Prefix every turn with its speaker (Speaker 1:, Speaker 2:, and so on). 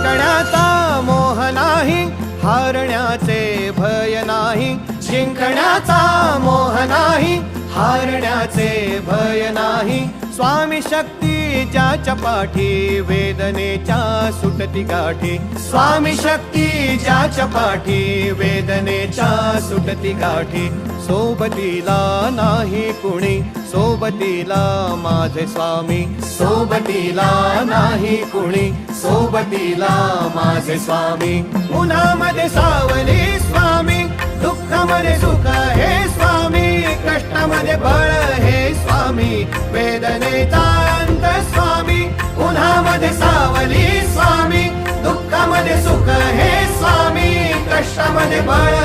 Speaker 1: जिंकण्याचा मोह नाही, हारण्याचे भय नाही. जिंकण्याचा मोह नाही, हारण्याचे भय नाही. स्वामी शक्ती ज्याच्या पाठी, वेदनेच्या सुटती गाठी. स्वामी शक्ती ज्याच्या पाठी, वेदनेच्या सुटती गाठी. सोबतीला नाही कुणी, सोबतीला माझे स्वामी. सोबतीला नाही कुणी, सोबतीला माझे स्वामी. उन्हामध्ये सावली स्वामी, दुःखामध्ये सुख हे स्वामी. कष्टामध्ये बळ हे स्वामी, वेदनेचा अंत स्वामी. उन्हामध्ये सावली स्वामी, दुःखामध्ये सुख हे स्वामी. कष्टामध्ये बळ